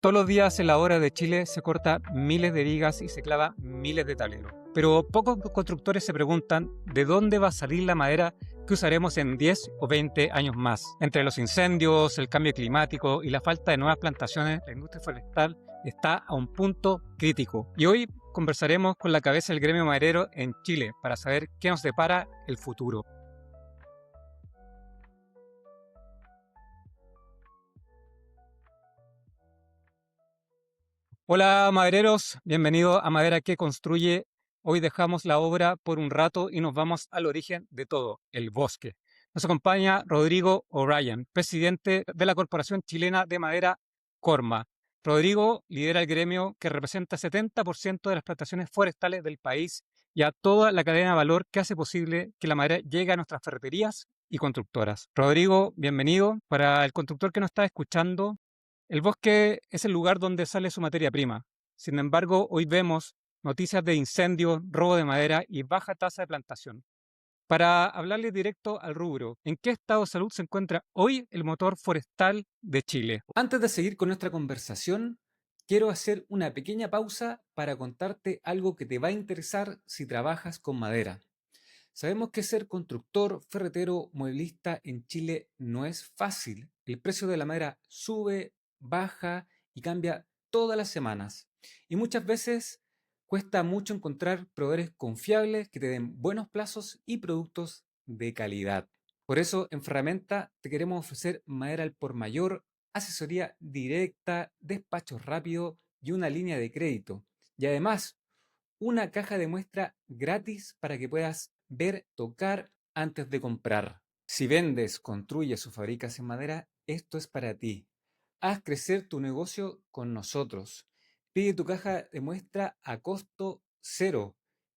Todos los días en la obra de Chile se corta miles de vigas y se clava miles de tableros. Pero pocos constructores se preguntan de dónde va a salir la madera que usaremos en 10 o 20 años más. Entre los incendios, el cambio climático y la falta de nuevas plantaciones, la industria forestal está a un punto crítico. Y hoy conversaremos con la cabeza del gremio maderero en Chile para saber qué nos depara el futuro. Hola madereros, bienvenidos a Madera que Construye. Hoy dejamos la obra por un rato y nos vamos al origen de todo, el bosque. Nos acompaña Rodrigo O'Ryan, presidente de la Corporación Chilena de Madera, Corma. Rodrigo lidera el gremio que representa 70% de las plantaciones forestales del país y a toda la cadena de valor que hace posible que la madera llegue a nuestras ferreterías y constructoras. Rodrigo, bienvenido. Para el constructor que nos está escuchando, el bosque es el lugar donde sale su materia prima. Sin embargo, hoy vemos noticias de incendios, robo de madera y baja tasa de plantación. Para hablarle directo al rubro, ¿en qué estado de salud se encuentra hoy el motor forestal de Chile? Antes de seguir con nuestra conversación, quiero hacer una pequeña pausa para contarte algo que te va a interesar si trabajas con madera. Sabemos que ser constructor, ferretero, mueblista en Chile no es fácil. El precio de la madera sube, baja y cambia todas las semanas. Y muchas veces cuesta mucho encontrar proveedores confiables que te den buenos plazos y productos de calidad. Por eso, en Ferramenta te queremos ofrecer madera al por mayor, asesoría directa, despacho rápido y una línea de crédito. Y además, una caja de muestra gratis para que puedas ver, tocar antes de comprar. Si vendes, construyes o fabricas en madera, esto es para ti. Haz crecer tu negocio con nosotros. Pide tu caja de muestra a costo cero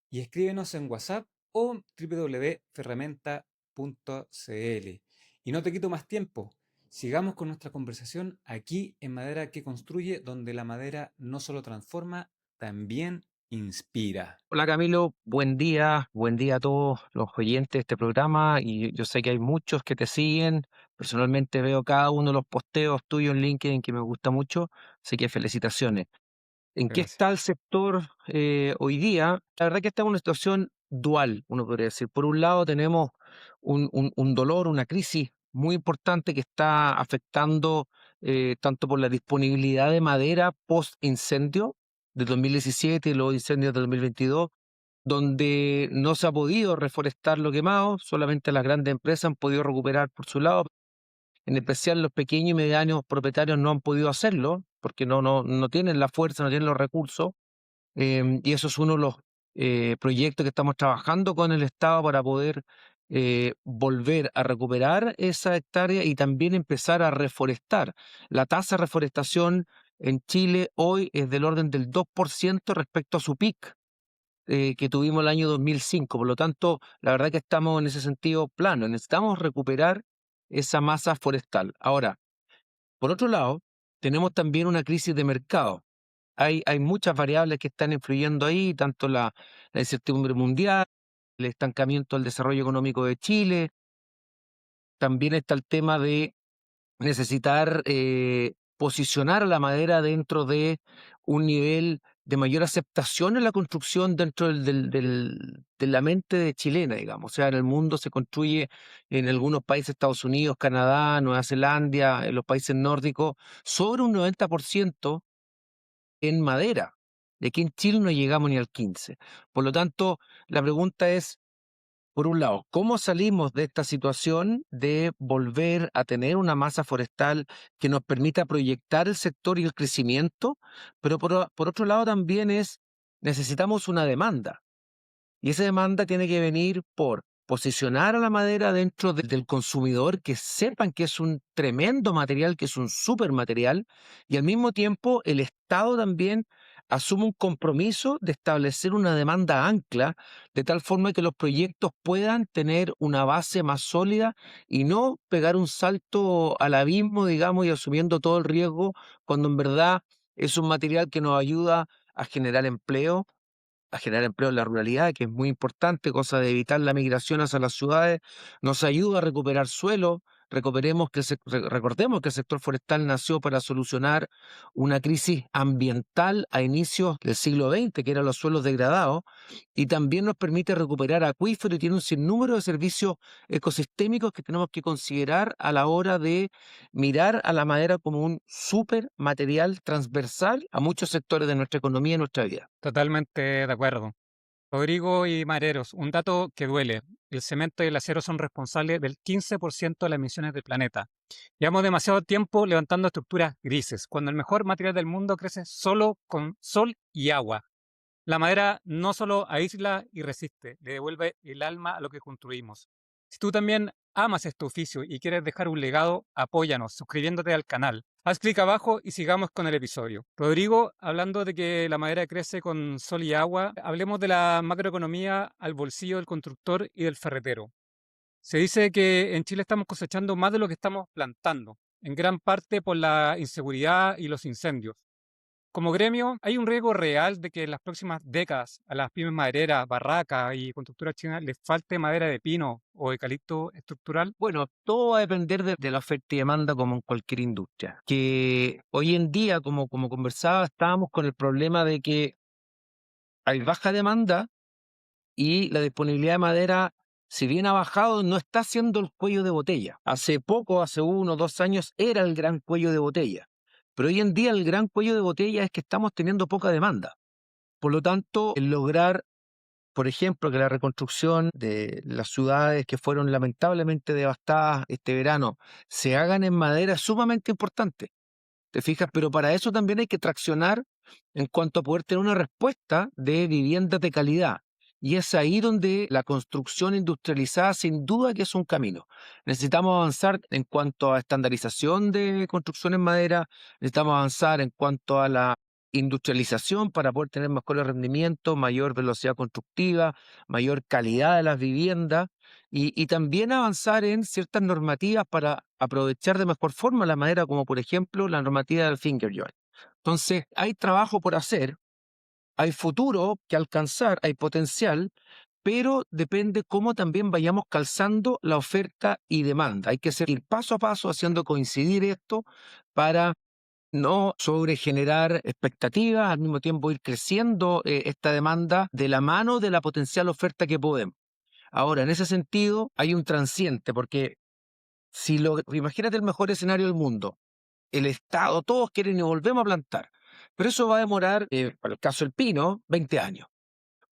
y escríbenos en WhatsApp o www.ferramenta.cl. Y no te quito más tiempo. Sigamos con nuestra conversación aquí en Madera que Construye, donde la madera no solo transforma, también inspira. Hola Camilo, buen día a todos los oyentes de este programa y yo sé que hay muchos que te siguen, personalmente veo cada uno de los posteos tuyos en LinkedIn que me gusta mucho, así que felicitaciones. ¿En qué Gracias. está el sector hoy día? La verdad que está en una situación dual, uno podría decir. Por un lado tenemos un dolor, una crisis muy importante que está afectando tanto por la disponibilidad de madera post incendio de 2017 y los incendios de 2022, donde no se ha podido reforestar lo quemado, solamente las grandes empresas han podido recuperar por su lado, en especial los pequeños y medianos propietarios no han podido hacerlo, porque no tienen la fuerza, no tienen los recursos, y eso es uno de los proyectos que estamos trabajando con el Estado para poder volver a recuperar esa hectárea y también empezar a reforestar. La tasa de reforestación en Chile hoy es del orden del 2% respecto a su pic que tuvimos el año 2005. Por lo tanto, la verdad que estamos en ese sentido plano. Necesitamos recuperar esa masa forestal. Ahora, por otro lado, tenemos también una crisis de mercado. Hay muchas variables que están influyendo ahí, tanto la incertidumbre mundial, el estancamiento del desarrollo económico de Chile, también está el tema de necesitar posicionar a la madera dentro de un nivel de mayor aceptación en la construcción dentro de la mente de chilena, digamos. O sea, en el mundo se construye en algunos países, Estados Unidos, Canadá, Nueva Zelanda, en los países nórdicos, sobre un 90% en madera. Y aquí en Chile no llegamos ni al 15%. Por lo tanto, la pregunta es, por un lado, ¿cómo salimos de esta situación de volver a tener una masa forestal que nos permita proyectar el sector y el crecimiento? Pero por otro lado también necesitamos una demanda. Y esa demanda tiene que venir por posicionar a la madera dentro del consumidor, que sepan que es un tremendo material, que es un súper material, y al mismo tiempo el Estado también asume un compromiso de establecer una demanda ancla, de tal forma que los proyectos puedan tener una base más sólida y no pegar un salto al abismo, digamos, y asumiendo todo el riesgo, cuando en verdad es un material que nos ayuda a generar empleo en la ruralidad, que es muy importante, cosa de evitar la migración hacia las ciudades, nos ayuda a recuperar suelo, recordemos que el sector forestal nació para solucionar una crisis ambiental a inicios del siglo XX, que eran los suelos degradados, y también nos permite recuperar acuíferos y tiene un sinnúmero de servicios ecosistémicos que tenemos que considerar a la hora de mirar a la madera como un súper material transversal a muchos sectores de nuestra economía y nuestra vida. Totalmente de acuerdo. Rodrigo y Mareros, un dato que duele. El cemento y el acero son responsables del 15% de las emisiones del planeta. Llevamos demasiado tiempo levantando estructuras grises, cuando el mejor material del mundo crece solo con sol y agua. La madera no solo aísla y resiste, le devuelve el alma a lo que construimos. Si tú también amas este oficio y quieres dejar un legado, apóyanos suscribiéndote al canal. Haz clic abajo y sigamos con el episodio. Rodrigo, hablando de que la madera crece con sol y agua, hablemos de la macroeconomía al bolsillo del constructor y del ferretero. Se dice que en Chile estamos cosechando más de lo que estamos plantando, en gran parte por la inseguridad y los incendios. Como gremio, ¿hay un riesgo real de que en las próximas décadas a las pymes madereras, barracas y constructoras chinas les falte madera de pino o eucalipto estructural? Bueno, todo va a depender de la oferta y demanda como en cualquier industria. Que hoy en día, como conversaba, estábamos con el problema de que hay baja demanda y la disponibilidad de madera, si bien ha bajado, no está siendo el cuello de botella. Hace poco, hace 1 o 2 años, era el gran cuello de botella. Pero hoy en día el gran cuello de botella es que estamos teniendo poca demanda. Por lo tanto, el lograr, por ejemplo, que la reconstrucción de las ciudades que fueron lamentablemente devastadas este verano se hagan en madera es sumamente importante. ¿Te fijas? Pero para eso también hay que traccionar en cuanto a poder tener una respuesta de viviendas de calidad. Y es ahí donde la construcción industrializada sin duda que es un camino. Necesitamos avanzar en cuanto a estandarización de construcción en madera, necesitamos avanzar en cuanto a la industrialización para poder tener mejores rendimientos, mayor velocidad constructiva, mayor calidad de las viviendas y también avanzar en ciertas normativas para aprovechar de mejor forma la madera, como por ejemplo la normativa del finger joint. Entonces, hay trabajo por hacer, hay futuro que alcanzar, hay potencial, pero depende cómo también vayamos calzando la oferta y demanda. Hay que ir paso a paso haciendo coincidir esto para no sobregenerar expectativas, al mismo tiempo ir creciendo esta demanda de la mano de la potencial oferta que podemos. Ahora, en ese sentido, hay un transiente, porque imagínate el mejor escenario del mundo, el Estado, todos quieren y volvemos a plantar, pero eso va a demorar, para el caso del pino, 20 años.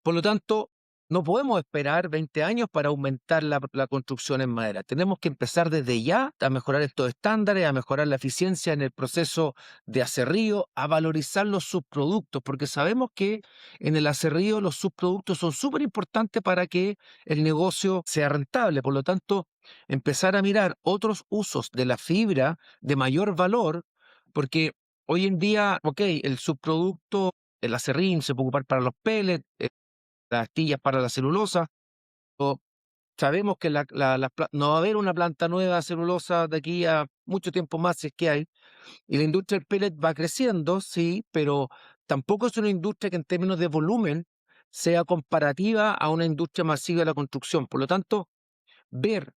Por lo tanto, no podemos esperar 20 años para aumentar la construcción en madera. Tenemos que empezar desde ya a mejorar estos estándares, a mejorar la eficiencia en el proceso de aserrío, a valorizar los subproductos, porque sabemos que en el aserrío los subproductos son súper importantes para que el negocio sea rentable. Por lo tanto, empezar a mirar otros usos de la fibra de mayor valor, porque hoy en día, ok, el subproducto, el aserrín se puede ocupar para los pellets, las astillas para la celulosa, o sabemos que no va a haber una planta nueva de celulosa de aquí a mucho tiempo más, si es que hay, y la industria del pellet va creciendo, sí, pero tampoco es una industria que en términos de volumen sea comparativa a una industria masiva de la construcción. Por lo tanto, ver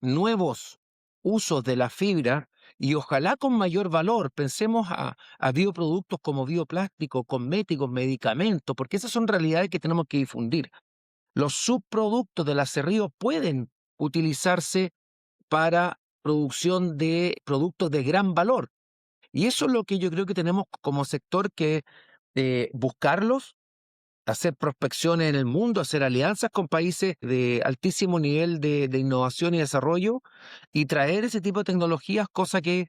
nuevos usos de la fibra y ojalá con mayor valor. Pensemos a bioproductos como bioplástico, cosméticos, medicamentos, porque esas son realidades que tenemos que difundir. Los subproductos del aserrío pueden utilizarse para producción de productos de gran valor. Y eso es lo que yo creo que tenemos como sector que buscarlos, hacer prospecciones en el mundo, hacer alianzas con países de altísimo nivel de innovación y desarrollo y traer ese tipo de tecnologías, cosa que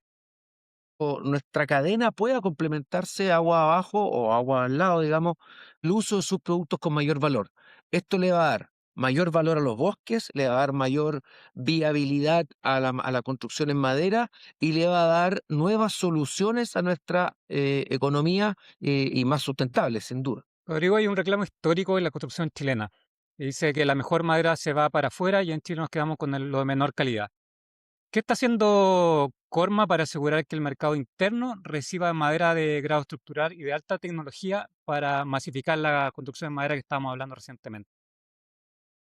nuestra cadena pueda complementarse agua abajo o agua al lado, digamos, el uso de sus productos con mayor valor. Esto le va a dar mayor valor a los bosques, le va a dar mayor viabilidad a la construcción en madera y le va a dar nuevas soluciones a nuestra economía y más sustentable, sin duda. Rodrigo, hay un reclamo histórico en la construcción chilena. Que dice que la mejor madera se va para afuera y en Chile nos quedamos con lo de menor calidad. ¿Qué está haciendo Corma para asegurar que el mercado interno reciba madera de grado estructural y de alta tecnología para masificar la construcción de madera que estábamos hablando recientemente?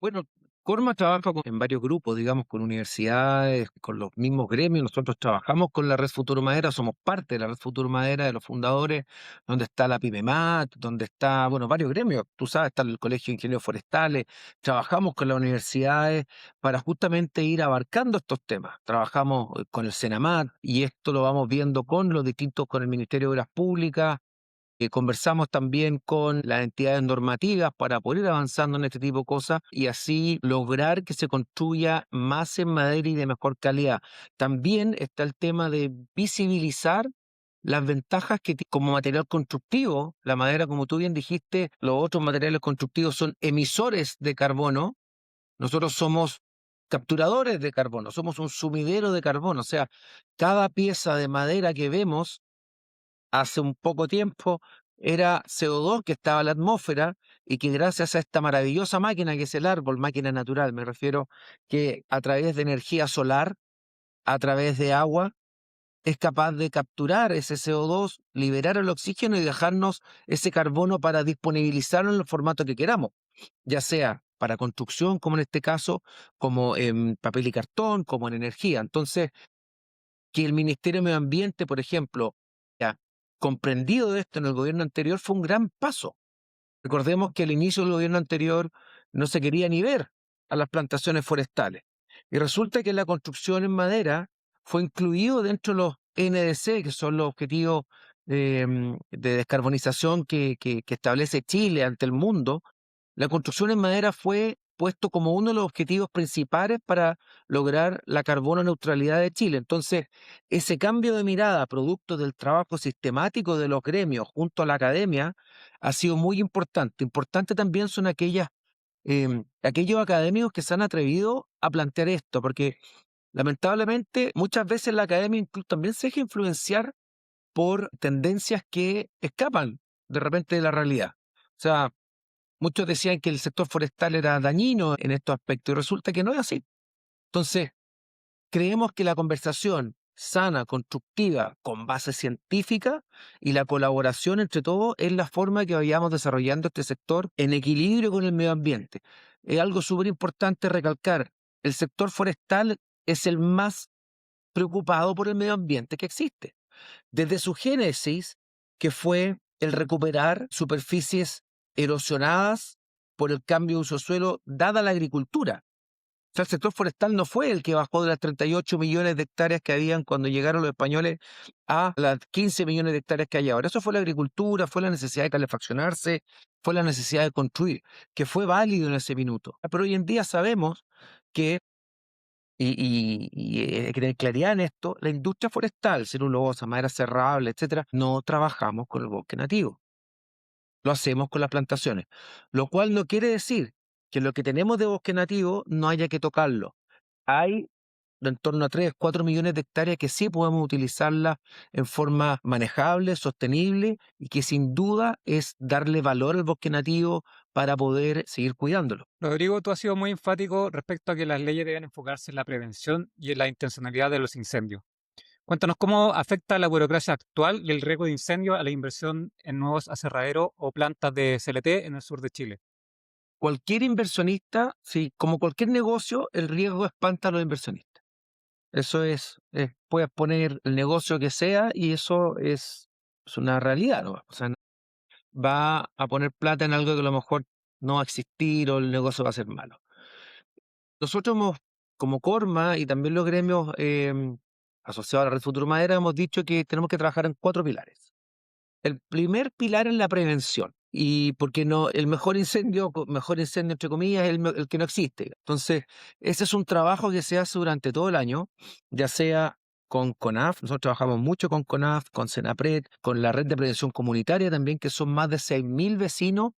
Bueno, Corma trabaja en varios grupos, digamos, con universidades, con los mismos gremios. Nosotros trabajamos con la Red Futuro Madera, somos parte de la Red Futuro Madera, de los fundadores, donde está la PyMEMAT, donde está, bueno, varios gremios. Tú sabes, está el Colegio de Ingenieros Forestales. Trabajamos con las universidades para justamente ir abarcando estos temas. Trabajamos con el Senamat y esto lo vamos viendo con los distintos, con el Ministerio de Obras Públicas. Conversamos también con las entidades normativas para poder ir avanzando en este tipo de cosas y así lograr que se construya más en madera y de mejor calidad. También está el tema de visibilizar las ventajas que como material constructivo, la madera, como tú bien dijiste, los otros materiales constructivos son emisores de carbono. Nosotros somos capturadores de carbono, somos un sumidero de carbono, o sea, cada pieza de madera que vemos hace un poco tiempo era CO2 que estaba en la atmósfera y que gracias a esta maravillosa máquina que es el árbol, máquina natural, me refiero, que a través de energía solar, a través de agua, es capaz de capturar ese CO2, liberar el oxígeno y dejarnos ese carbono para disponibilizarlo en el formato que queramos, ya sea para construcción, como en este caso, como en papel y cartón, como en energía. Entonces, que el Ministerio de Medio Ambiente, por ejemplo, ya comprendido de esto en el gobierno anterior fue un gran paso. Recordemos que al inicio del gobierno anterior no se quería ni ver a las plantaciones forestales. Y resulta que la construcción en madera fue incluido dentro de los NDC, que son los objetivos de descarbonización que establece Chile ante el mundo. La construcción en madera fue puesto como uno de los objetivos principales para lograr la carbono neutralidad de Chile. Entonces, ese cambio de mirada, producto del trabajo sistemático de los gremios junto a la academia, ha sido muy importante. Importante también son aquellos académicos que se han atrevido a plantear esto, porque lamentablemente muchas veces la academia también se deja influenciar por tendencias que escapan de repente de la realidad. O sea, muchos decían que el sector forestal era dañino en estos aspectos y resulta que no es así. Entonces, creemos que la conversación sana, constructiva, con base científica y la colaboración entre todos es la forma que vayamos desarrollando este sector en equilibrio con el medio ambiente. Es algo súper importante recalcar. El sector forestal es el más preocupado por el medio ambiente que existe. Desde su génesis, que fue el recuperar superficies erosionadas por el cambio de uso de suelo dada la agricultura. O sea, el sector forestal no fue el que bajó de las 38 millones de hectáreas que habían cuando llegaron los españoles a las 15 millones de hectáreas que hay ahora. Eso fue la agricultura, fue la necesidad de calefaccionarse, fue la necesidad de construir, que fue válido en ese minuto. Pero hoy en día sabemos que hay que tener claridad en esto, la industria forestal, celulosa, madera cerrable, etcétera, no trabajamos con el bosque nativo, lo hacemos con las plantaciones, lo cual no quiere decir que lo que tenemos de bosque nativo no haya que tocarlo. Hay en torno a 3, 4 millones de hectáreas que sí podemos utilizarlas en forma manejable, sostenible y que sin duda es darle valor al bosque nativo para poder seguir cuidándolo. Rodrigo, tú has sido muy enfático respecto a que las leyes deben enfocarse en la prevención y en la intencionalidad de los incendios. Cuéntanos cómo afecta la burocracia actual y el riesgo de incendio a la inversión en nuevos aserraderos o plantas de CLT en el sur de Chile. Cualquier inversionista, sí, como cualquier negocio, el riesgo espanta a los inversionistas. Eso puedes poner el negocio que sea y eso es una realidad, ¿no? O sea, va a poner plata en algo que a lo mejor no va a existir o el negocio va a ser malo. Nosotros como Corma y también los gremios asociados a la Red Futuro Madera, hemos dicho que tenemos que trabajar en 4 pilares. El primer pilar es la prevención. Y porque no, el mejor incendio entre comillas, es el que no existe. Entonces, ese es un trabajo que se hace durante todo el año, ya sea con CONAF, nosotros trabajamos mucho con CONAF, con Senapred, con la red de prevención comunitaria también, que son más de 6.000 vecinos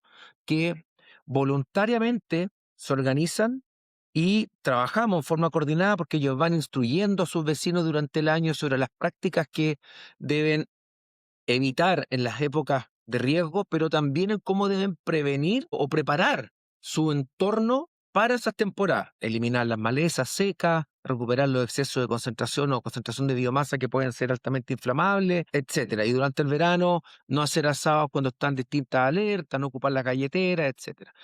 que voluntariamente se organizan y trabajamos en forma coordinada porque ellos van instruyendo a sus vecinos durante el año sobre las prácticas que deben evitar en las épocas de riesgo, pero también en cómo deben prevenir o preparar su entorno para esas temporadas. Eliminar las malezas secas, recuperar los excesos de concentración o concentración de biomasa que pueden ser altamente inflamables, etcétera. Y durante el verano, no hacer asados cuando están distintas alertas, no ocupar la galletera, etcétera.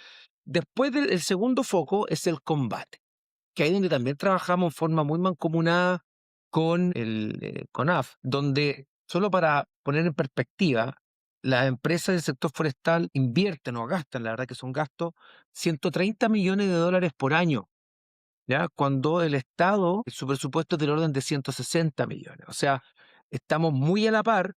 Después del el segundo foco es el combate, que ahí donde también trabajamos en forma muy mancomunada con el CONAF, donde, solo para poner en perspectiva, las empresas del sector forestal invierten o gastan, la verdad que son gastos, $130 millones por año, ¿ya? Cuando el Estado, su presupuesto es del orden de 160 millones. O sea, estamos muy a la par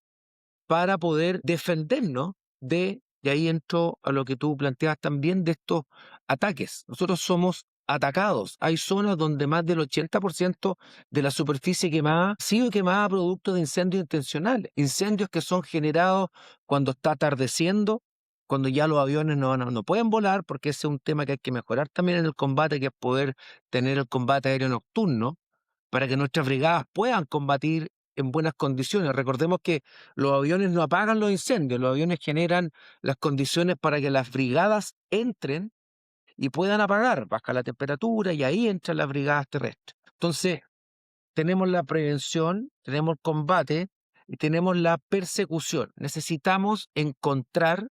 para poder defendernos y ahí entro a lo que tú planteabas también, de estos ataques. Nosotros somos atacados. Hay zonas donde más del 80% de la superficie quemada ha sido quemada producto de incendios intencionales. Incendios que son generados cuando está atardeciendo, cuando ya los aviones no pueden volar, porque ese es un tema que hay que mejorar también en el combate, que es poder tener el combate aéreo nocturno, para que nuestras brigadas puedan combatir en buenas condiciones. Recordemos que los aviones no apagan los incendios, los aviones generan las condiciones para que las brigadas entren y puedan apagar, baja la temperatura y ahí entran las brigadas terrestres. Entonces, tenemos la prevención, tenemos el combate y tenemos la persecución. Necesitamos encontrar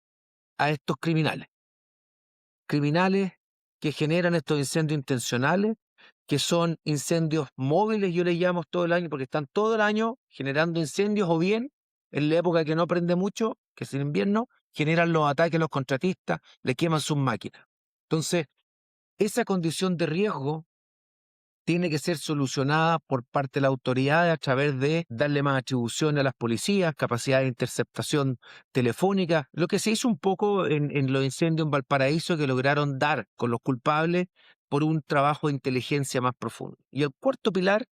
a estos criminales que generan estos incendios intencionales, que son incendios móviles, yo les llamo todo el año, porque están todo el año generando incendios, o bien en la época que no prende mucho, que es el invierno, generan los ataques a los contratistas, le queman sus máquinas. Entonces, esa condición de riesgo tiene que ser solucionada por parte de la autoridad a través de darle más atribuciones a las policías, capacidad de interceptación telefónica, lo que se hizo un poco en los incendios en Valparaíso, que lograron dar con los culpables por un trabajo de inteligencia más profundo. Y el cuarto pilar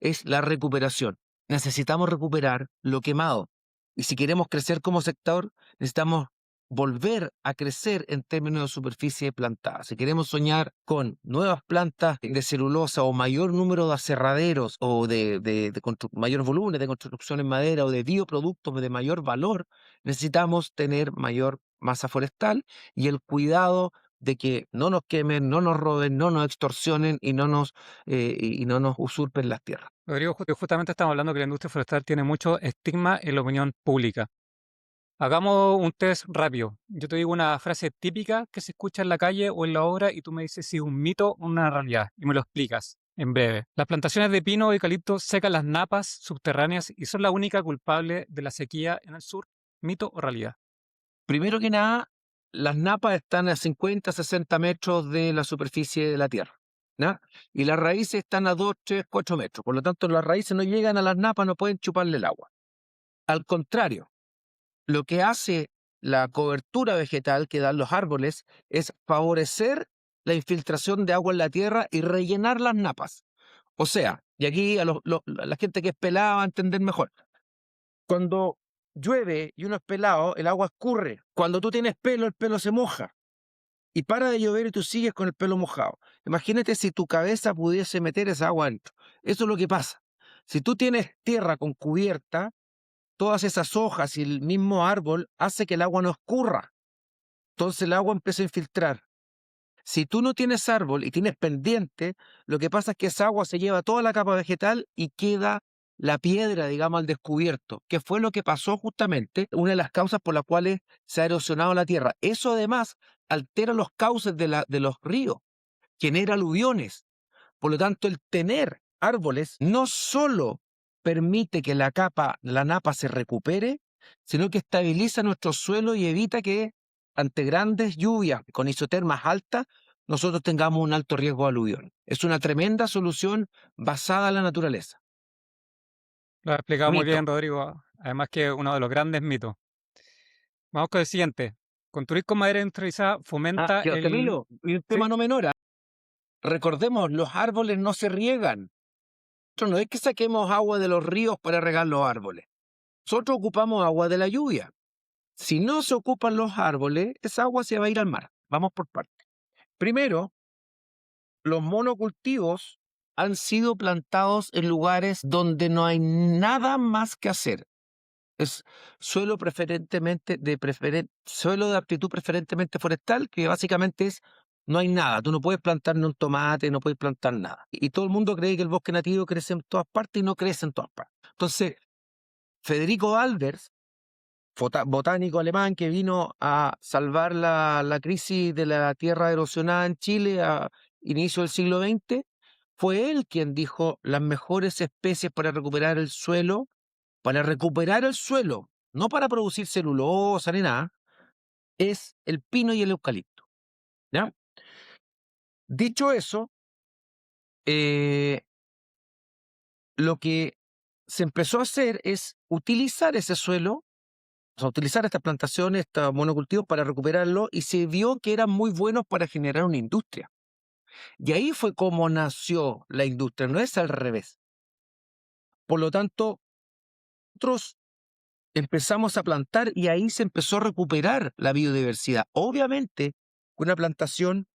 es la recuperación. Necesitamos recuperar lo quemado. Y si queremos crecer como sector, necesitamos volver a crecer en términos de superficie plantada. Si queremos soñar con nuevas plantas de celulosa o mayor número de aserraderos o mayor volumen de construcción en madera o de bioproductos de mayor valor, necesitamos tener mayor masa forestal y el cuidado de que no nos quemen, no nos roben, no nos extorsionen y no nos usurpen las tierras. Rodrigo, justamente estamos hablando que la industria forestal tiene mucho estigma en la opinión pública. Hagamos un test rápido. Yo te digo una frase típica que se escucha en la calle o en la obra y tú me dices si es un mito o una realidad y me lo explicas en breve. Las plantaciones de pino o eucalipto secan las napas subterráneas y son la única culpable de la sequía en el sur. ¿Mito o realidad? Primero que nada, las napas están a 50, 60 metros de la superficie de la tierra, ¿ya? Y las raíces están a 2, 3, 4 metros. Por lo tanto, las raíces no llegan a las napas, no pueden chuparle el agua. Al contrario, lo que hace la cobertura vegetal que dan los árboles es favorecer la infiltración de agua en la tierra y rellenar las napas. O sea, y aquí a la gente que es pelada va a entender mejor. Cuando llueve y uno es pelado, el agua escurre. Cuando tú tienes pelo, el pelo se moja. Y para de llover y tú sigues con el pelo mojado. Imagínate si tu cabeza pudiese meter esa agua adentro. Eso es lo que pasa. Si tú tienes tierra con cubierta, todas esas hojas y el mismo árbol hace que el agua no escurra. Entonces el agua empieza a infiltrar. Si tú no tienes árbol y tienes pendiente, lo que pasa es que esa agua se lleva toda la capa vegetal y queda la piedra, digamos, al descubierto, que fue lo que pasó justamente, una de las causas por las cuales se ha erosionado la tierra. Eso además altera los cauces de los ríos, genera aluviones. Por lo tanto, el tener árboles no solo permite que la napa se recupere, sino que estabiliza nuestro suelo y evita que ante grandes lluvias con isotermas altas, nosotros tengamos un alto riesgo de aluvión. Es una tremenda solución basada en la naturaleza. Lo has explicado muy Mito. bien, Rodrigo. Además que es uno de los grandes mitos. Vamos con el siguiente. Construir con madera industrializada fomenta el... Camilo, y un tema ¿Sí? no menor. Recordemos, los árboles no se riegan. Nosotros no es que saquemos agua de los ríos para regar los árboles. Nosotros ocupamos agua de la lluvia. Si no se ocupan los árboles, esa agua se va a ir al mar. Vamos por partes. Primero, los monocultivos han sido plantados en lugares donde no hay nada más que hacer. Es suelo suelo de aptitud preferentemente forestal, que básicamente no hay nada. Tú no puedes plantar ni un tomate, no puedes plantar nada. Y todo el mundo cree que el bosque nativo crece en todas partes y no crece en todas partes. Entonces, Federico Albers botánico alemán que vino a salvar la crisis de la tierra erosionada en Chile a inicio del siglo XX, fue él quien dijo las mejores especies para recuperar el suelo, no para producir celulosa ni nada, es el pino y el eucalipto. ¿Ya? Dicho eso, lo que se empezó a hacer es utilizar ese suelo, o sea, utilizar estas plantaciones, estos monocultivos para recuperarlo, y se vio que eran muy buenos para generar una industria. Y ahí fue como nació la industria, no es al revés. Por lo tanto, nosotros empezamos a plantar y ahí se empezó a recuperar la biodiversidad. Obviamente, una plantación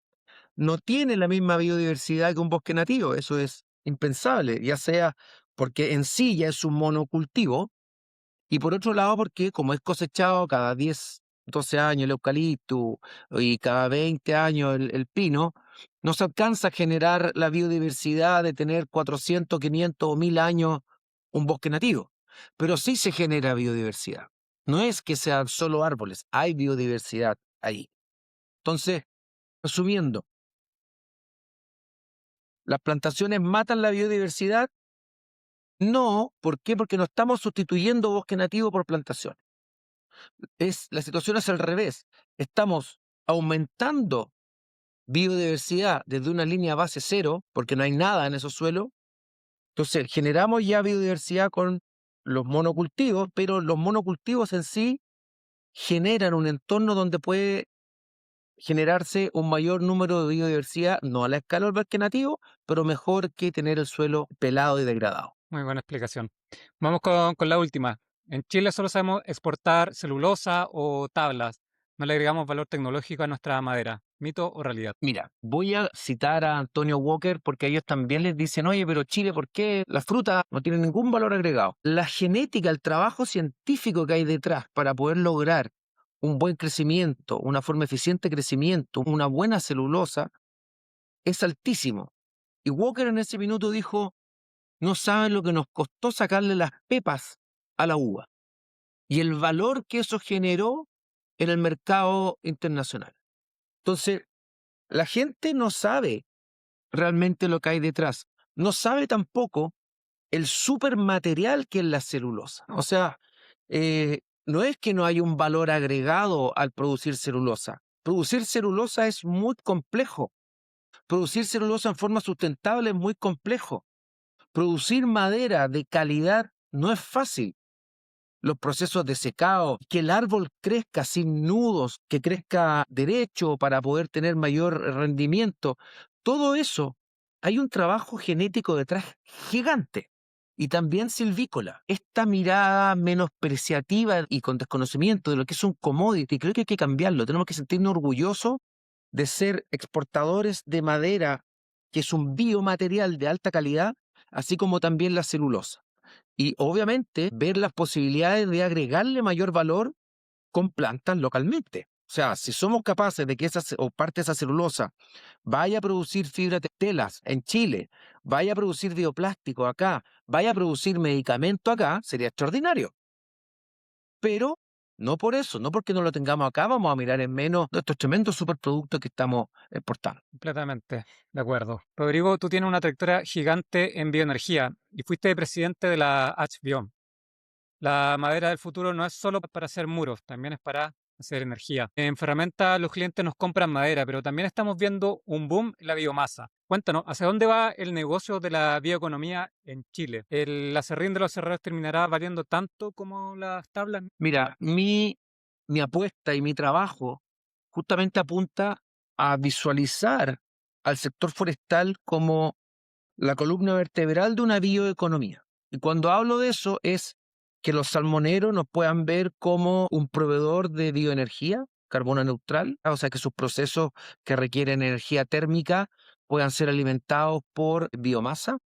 no tiene la misma biodiversidad que un bosque nativo, eso es impensable, ya sea porque en sí ya es un monocultivo, y por otro lado porque como es cosechado cada 10, 12 años el eucalipto y cada 20 años el pino, no se alcanza a generar la biodiversidad de tener 400, 500 o 1000 años un bosque nativo, pero sí se genera biodiversidad. No es que sean solo árboles, hay biodiversidad ahí. Entonces, resumiendo, ¿las plantaciones matan la biodiversidad? No, ¿por qué? Porque no estamos sustituyendo bosque nativo por plantación. La situación es al revés. Estamos aumentando biodiversidad desde una línea base cero, porque no hay nada en esos suelos. Entonces, generamos ya biodiversidad con los monocultivos, pero los monocultivos en sí generan un entorno donde puede generarse un mayor número de biodiversidad, no a la escala del bosque nativo, pero mejor que tener el suelo pelado y degradado. Muy buena explicación. Vamos con la última. En Chile solo sabemos exportar celulosa o tablas. No le agregamos valor tecnológico a nuestra madera. ¿Mito o realidad? Mira, voy a citar a Antonio Walker porque a ellos también les dicen, oye, pero Chile, ¿por qué la fruta no tiene ningún valor agregado? La genética, el trabajo científico que hay detrás para poder lograr un buen crecimiento, una forma eficiente de crecimiento, una buena celulosa, es altísimo. Y Walker en ese minuto dijo, no saben lo que nos costó sacarle las pepas a la uva y el valor que eso generó en el mercado internacional. Entonces, la gente no sabe realmente lo que hay detrás. No sabe tampoco el supermaterial que es la celulosa. O sea, no es que no hay un valor agregado al producir celulosa. Producir celulosa es muy complejo. Producir celulosa en forma sustentable es muy complejo. Producir madera de calidad no es fácil. Los procesos de secado, que el árbol crezca sin nudos, que crezca derecho para poder tener mayor rendimiento, todo eso, hay un trabajo genético detrás gigante y también silvícola. Esta mirada menospreciativa y con desconocimiento de lo que es un commodity, creo que hay que cambiarlo. Tenemos que sentirnos orgullosos de ser exportadores de madera, que es un biomaterial de alta calidad, así como también la celulosa. Y obviamente ver las posibilidades de agregarle mayor valor con plantas localmente. O sea, si somos capaces de que o parte de esa celulosa vaya a producir fibra de telas en Chile, vaya a producir bioplástico acá, vaya a producir medicamento acá, sería extraordinario. Pero no por eso, no porque no lo tengamos acá, vamos a mirar en menos estos tremendos superproductos que estamos exportando. Completamente, de acuerdo. Rodrigo, tú tienes una trayectoria gigante en bioenergía y fuiste presidente de la HBIOM. La madera del futuro no es solo para hacer muros, también es para hacer energía. En Ferramenta los clientes nos compran madera, pero también estamos viendo un boom en la biomasa. Cuéntanos, ¿hacia dónde va el negocio de la bioeconomía en Chile? ¿El aserrín de los cerreros terminará valiendo tanto como las tablas? Mira, mi apuesta y mi trabajo justamente apunta a visualizar al sector forestal como la columna vertebral de una bioeconomía. Y cuando hablo de eso es que los salmoneros nos puedan ver como un proveedor de bioenergía, carbono neutral, o sea que sus procesos que requieren energía térmica puedan ser alimentados por biomasa.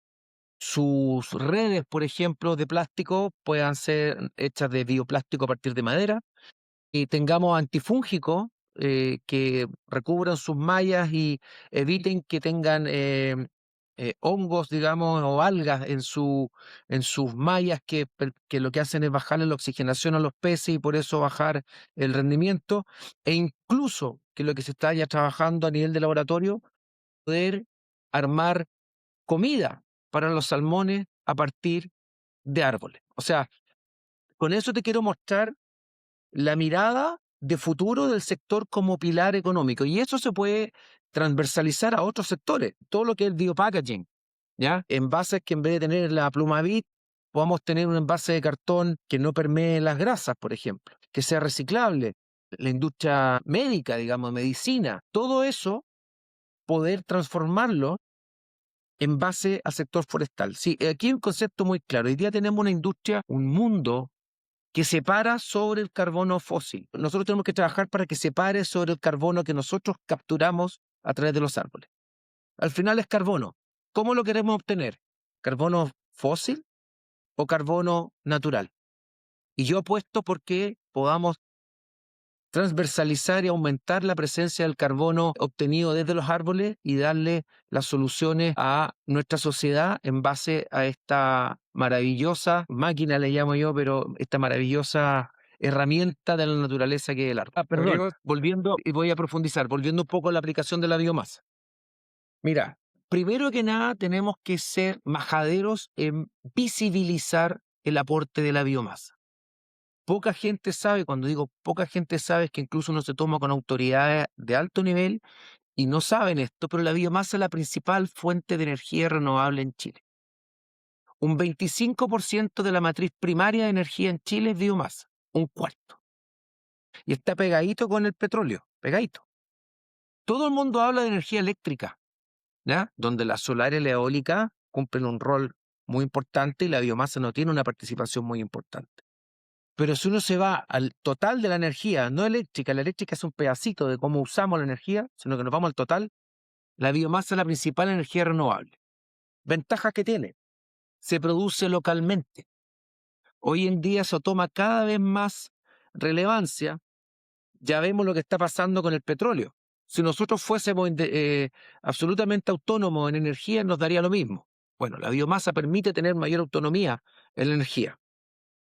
Sus redes, por ejemplo, de plástico puedan ser hechas de bioplástico a partir de madera y tengamos antifúngicos que recubran sus mallas y eviten que tengan hongos, digamos, o algas en sus mallas que lo que hacen es bajarle la oxigenación a los peces y por eso bajar el rendimiento, e incluso que lo que se está ya trabajando a nivel de laboratorio, poder armar comida para los salmones a partir de árboles. O sea, con eso te quiero mostrar la mirada de futuro del sector como pilar económico. Y eso se puede transversalizar a otros sectores. Todo lo que es el biopackaging, ¿ya? Envases que en vez de tener la pluma Bit, podamos tener un envase de cartón que no permee las grasas, por ejemplo, que sea reciclable. La industria médica, digamos, medicina, todo eso, poder transformarlo en base al sector forestal. Sí, aquí hay un concepto muy claro. Hoy día tenemos una industria, un mundo que se para sobre el carbono fósil. Nosotros tenemos que trabajar para que se pare sobre el carbono que nosotros capturamos a través de los árboles. Al final es carbono. ¿Cómo lo queremos obtener? ¿Carbono fósil o carbono natural? Y yo apuesto porque podamos transversalizar y aumentar la presencia del carbono obtenido desde los árboles y darle las soluciones a nuestra sociedad en base a esta maravillosa máquina, le llamo yo, pero esta maravillosa herramienta de la naturaleza que es el árbol. Perdón, Rodrigo, volviendo, y voy a profundizar, volviendo un poco a la aplicación de la biomasa. Mira, primero que nada tenemos que ser majaderos en visibilizar el aporte de la biomasa. Poca gente sabe, cuando digo poca gente sabe, es que incluso uno se toma con autoridades de alto nivel y no saben esto, pero la biomasa es la principal fuente de energía renovable en Chile. Un 25% de la matriz primaria de energía en Chile es biomasa, un cuarto. Y está pegadito con el petróleo, pegadito. Todo el mundo habla de energía eléctrica, ¿ya? Donde la solar y la eólica cumplen un rol muy importante y la biomasa no tiene una participación muy importante. Pero si uno se va al total de la energía, no eléctrica, la eléctrica es un pedacito de cómo usamos la energía, sino que nos vamos al total, la biomasa es la principal energía renovable. Ventajas que tiene: se produce localmente. Hoy en día eso toma cada vez más relevancia. Ya vemos lo que está pasando con el petróleo. Si nosotros fuésemos absolutamente autónomos en energía, nos daría lo mismo. Bueno, la biomasa permite tener mayor autonomía en la energía.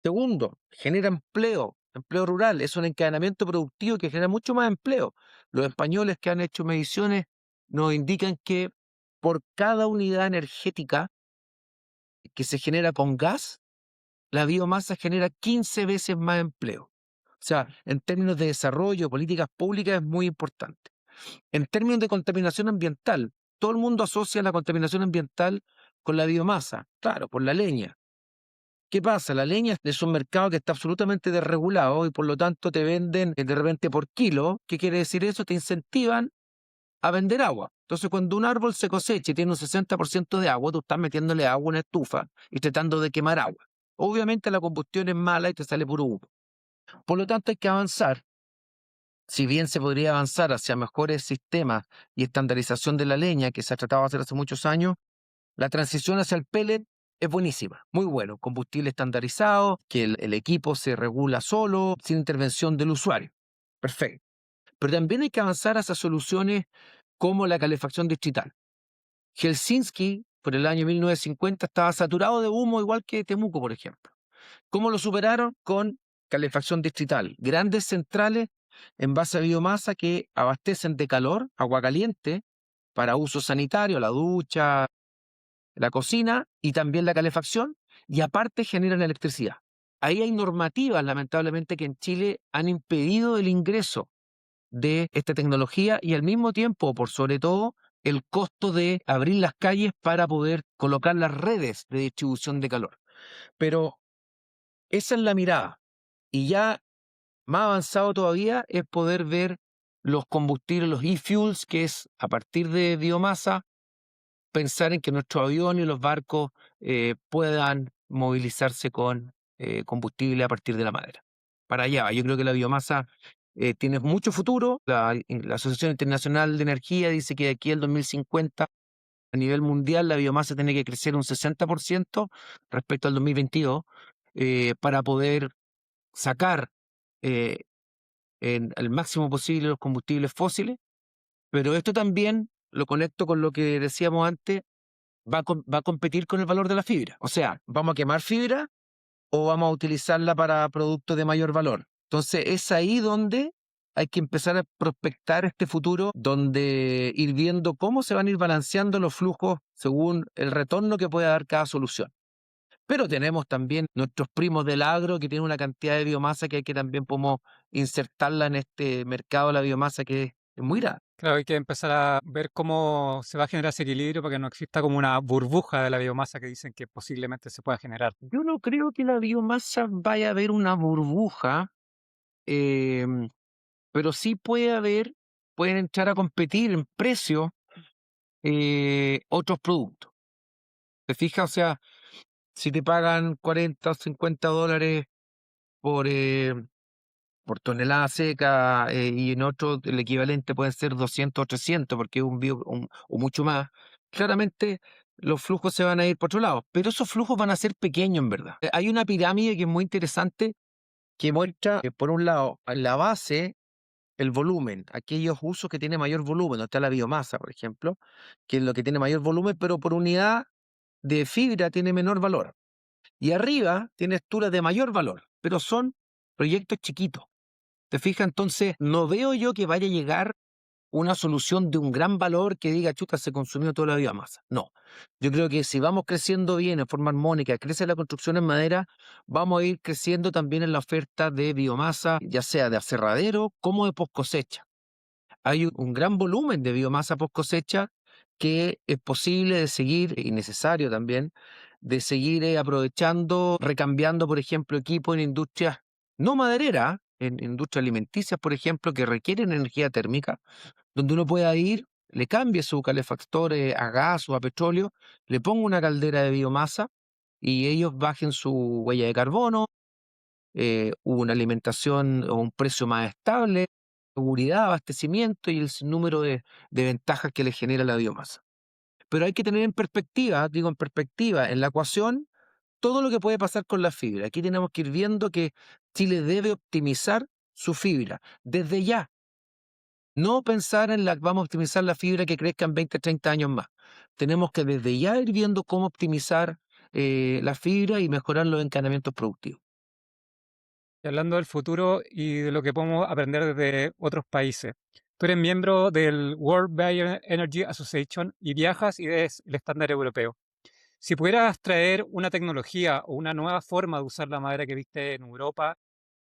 Segundo, genera empleo, empleo rural. Es un encadenamiento productivo que genera mucho más empleo. Los españoles que han hecho mediciones nos indican que por cada unidad energética que se genera con gas, la biomasa genera 15 veces más empleo. O sea, en términos de desarrollo, políticas públicas, es muy importante. En términos de contaminación ambiental, todo el mundo asocia la contaminación ambiental con la biomasa, claro, por la leña. ¿Qué pasa? La leña es un mercado que está absolutamente desregulado y por lo tanto te venden de repente por kilo. ¿Qué quiere decir eso? Te incentivan a vender agua. Entonces, cuando un árbol se cosecha y tiene un 60% de agua, tú estás metiéndole agua a una estufa y tratando de quemar agua. Obviamente la combustión es mala y te sale puro humo. Por lo tanto, hay que avanzar. Si bien se podría avanzar hacia mejores sistemas y estandarización de la leña, que se ha tratado de hacer hace muchos años, la transición hacia el pellet es buenísima, muy bueno. Combustible estandarizado, que el equipo se regula solo, sin intervención del usuario. Perfecto. Pero también hay que avanzar hacia soluciones como la calefacción distrital. Helsinki, por el año 1950, estaba saturado de humo, igual que Temuco, por ejemplo. ¿Cómo lo superaron? Con calefacción distrital. Grandes centrales en base a biomasa que abastecen de calor, agua caliente, para uso sanitario, la ducha, la cocina y también la calefacción, y aparte generan electricidad. Ahí hay normativas, lamentablemente, que en Chile han impedido el ingreso de esta tecnología y al mismo tiempo, por sobre todo, el costo de abrir las calles para poder colocar las redes de distribución de calor. Pero esa es la mirada. Y ya más avanzado todavía es poder ver los combustibles, los e-fuels, que es a partir de biomasa, pensar en que nuestros aviones y los barcos puedan movilizarse con combustible a partir de la madera. Para allá va. Yo creo que la biomasa tiene mucho futuro. La Asociación Internacional de Energía dice que de aquí al 2050, a nivel mundial, la biomasa tiene que crecer un 60% respecto al 2022 para poder sacar el máximo posible los combustibles fósiles. Pero esto también lo conecto con lo que decíamos antes va a competir con el valor de la fibra. O sea, ¿vamos a quemar fibra o vamos a utilizarla para productos de mayor valor? Entonces, es ahí donde hay que empezar a prospectar este futuro, donde ir viendo cómo se van a ir balanceando los flujos según el retorno que pueda dar cada solución. Pero tenemos también nuestros primos del agro que tienen una cantidad de biomasa que hay que también podemos insertarla en este mercado de la biomasa que es muy grande. Claro, hay que empezar a ver cómo se va a generar ese equilibrio para que no exista como una burbuja de la biomasa que dicen que posiblemente se pueda generar. Yo no creo que la biomasa vaya a haber una burbuja, em, pero sí pueden entrar a competir en precio otros productos. ¿Te fijas? O sea, si te pagan 40 o 50 dólares por, por tonelada seca y en otro el equivalente puede ser 200 o 300 porque es o mucho más, claramente los flujos se van a ir por otro lado, pero esos flujos van a ser pequeños en verdad. Hay una pirámide que es muy interesante que muestra, por un lado, en la base, el volumen, aquellos usos que tienen mayor volumen, donde está la biomasa, por ejemplo, que es lo que tiene mayor volumen, pero por unidad de fibra tiene menor valor. Y arriba tienes turas de mayor valor, pero son proyectos chiquitos. ¿Te fijas? Entonces, no veo yo que vaya a llegar una solución de un gran valor que diga, chuta, se consumió toda la biomasa. No. Yo creo que si vamos creciendo bien en forma armónica, crece la construcción en madera, vamos a ir creciendo también en la oferta de biomasa, ya sea de aserradero como de post cosecha. Hay un gran volumen de biomasa post cosecha que es posible de seguir, y necesario también, de seguir aprovechando, recambiando, por ejemplo, equipo en industrias no madereras, en industrias alimenticias, por ejemplo, que requieren energía térmica, donde uno pueda ir, le cambie su calefactor a gas o a petróleo, le ponga una caldera de biomasa y ellos bajen su huella de carbono, una alimentación o un precio más estable, seguridad, abastecimiento y el sinnúmero de ventajas que le genera la biomasa. Pero hay que tener en perspectiva, digo en perspectiva, en la ecuación, todo lo que puede pasar con la fibra. Aquí tenemos que ir viendo que Chile debe optimizar su fibra desde ya. No pensar en vamos a optimizar la fibra que crezca en 20, 30 años más. Tenemos que desde ya ir viendo cómo optimizar la fibra y mejorar los encadenamientos productivos. Y hablando del futuro y de lo que podemos aprender de otros países. Tú eres miembro del World Bioenergy Association y viajas y ves el estándar europeo. Si pudieras traer una tecnología o una nueva forma de usar la madera que viste en Europa,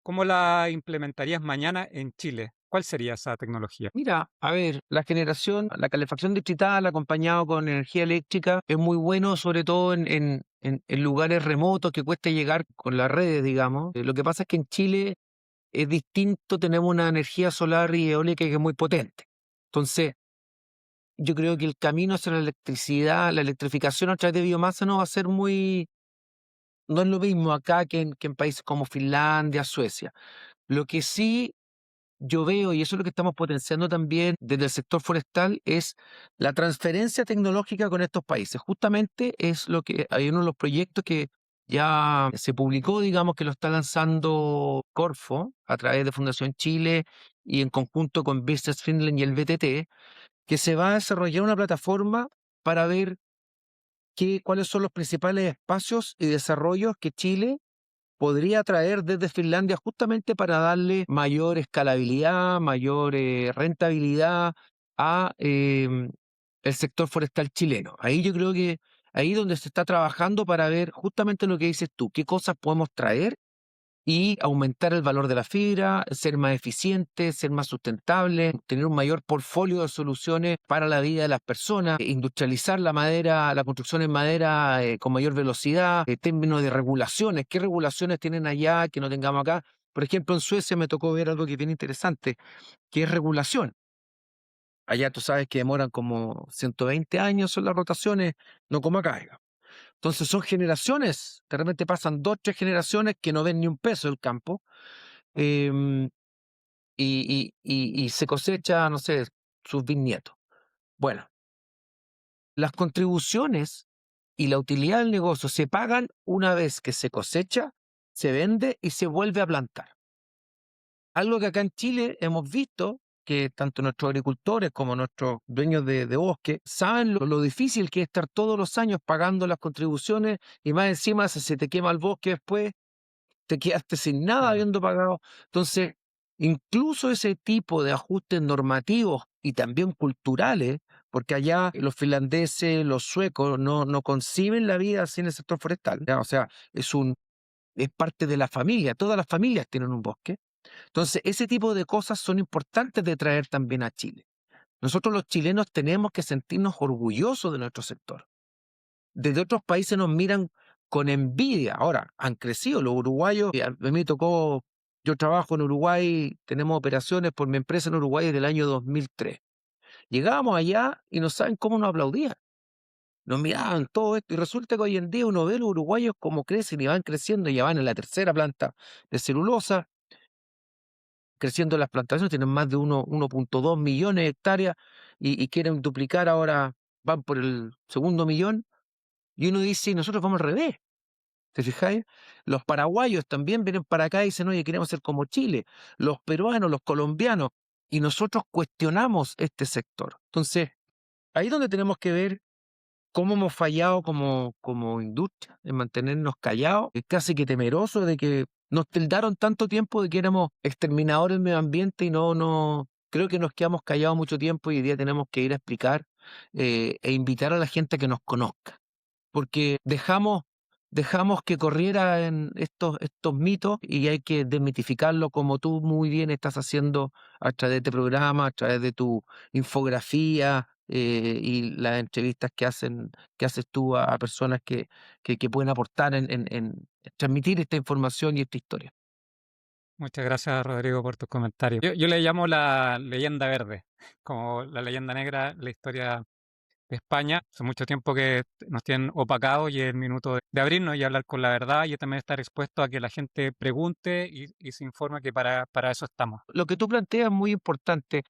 ¿cómo la implementarías mañana en Chile? ¿Cuál sería esa tecnología? Mira, a ver, la calefacción distrital acompañado con energía eléctrica es muy bueno, sobre todo en lugares remotos que cuesta llegar con las redes, digamos. Lo que pasa es que en Chile es distinto, tenemos una energía solar y eólica que es muy potente. Entonces, yo creo que el camino hacia la electricidad, la electrificación a través de biomasa no va a ser no es lo mismo acá que en países como Finlandia, Suecia. Lo que sí yo veo, y eso es lo que estamos potenciando también desde el sector forestal, es la transferencia tecnológica con estos países. Justamente es lo que hay uno de los proyectos que ya se publicó, digamos, que lo está lanzando Corfo a través de Fundación Chile y en conjunto con Business Finland y el BTT, que se va a desarrollar una plataforma para ver cuáles son los principales espacios y desarrollos que Chile podría traer desde Finlandia justamente para darle mayor escalabilidad, mayor rentabilidad a el sector forestal chileno. Ahí yo creo que ahí donde se está trabajando para ver justamente lo que dices tú, qué cosas podemos traer y aumentar el valor de la fibra, ser más eficiente, ser más sustentable, tener un mayor portfolio de soluciones para la vida de las personas, industrializar la madera, la construcción en madera con mayor velocidad, en términos de regulaciones. ¿Qué regulaciones tienen allá que no tengamos acá? Por ejemplo, en Suecia me tocó ver algo que es bien interesante, que es regulación. Allá tú sabes que demoran como 120 años en las rotaciones, no como acá. Digamos. Entonces son generaciones, de repente pasan 2, 3 generaciones que no ven ni un peso del campo em, y se cosecha, no sé, sus bisnietos. Bueno, las contribuciones y la utilidad del negocio se pagan una vez que se cosecha, se vende y se vuelve a plantar. Algo que acá en Chile hemos visto que tanto nuestros agricultores como nuestros dueños de bosque saben lo difícil que es estar todos los años pagando las contribuciones y más encima si se te quema el bosque después, te quedaste sin nada Claro. habiendo pagado. Entonces, incluso ese tipo de ajustes normativos y también culturales, porque allá los finlandeses, los suecos no conciben la vida sin el sector forestal, ¿ya? O sea, es parte de la familia, todas las familias tienen un bosque. Entonces, ese tipo de cosas son importantes de traer también a Chile. Nosotros los chilenos tenemos que sentirnos orgullosos de nuestro sector. Desde otros países nos miran con envidia. Ahora, han crecido los uruguayos. Y a mí me tocó, yo trabajo en Uruguay, tenemos operaciones por mi empresa en Uruguay desde el año 2003. Llegábamos allá y no saben cómo nos aplaudían. Nos miraban todo esto y resulta que hoy en día uno ve a los uruguayos cómo crecen y van creciendo, ya van en la tercera planta de celulosa, creciendo las plantaciones, tienen más de 1.2 millones de hectáreas y quieren duplicar ahora, van por el segundo millón. Y uno dice, "¿Y nosotros vamos al revés?". ¿Te fijáis? Los paraguayos también vienen para acá y dicen, oye, queremos ser como Chile. Los peruanos, los colombianos. Y nosotros cuestionamos este sector. Entonces, ahí es donde tenemos que ver cómo hemos fallado como industria en mantenernos callados. Es casi que temeroso de que nos tildaron tanto tiempo de que éramos exterminadores del medio ambiente y no, creo que nos quedamos callados mucho tiempo y hoy día tenemos que ir a explicar e invitar a la gente a que nos conozca porque dejamos que corriera en estos mitos y hay que desmitificarlo como tú muy bien estás haciendo a través de este programa, a través de tu infografía y las entrevistas que haces tú a personas que pueden aportar en transmitir esta información y esta historia. Muchas gracias, Rodrigo, por tus comentarios. Yo le llamo la leyenda verde, como la leyenda negra, la historia de España. Hace mucho tiempo que nos tienen opacados y es el minuto de abrirnos y hablar con la verdad y también estar expuesto a que la gente pregunte y se informe que para eso estamos. Lo que tú planteas es muy importante.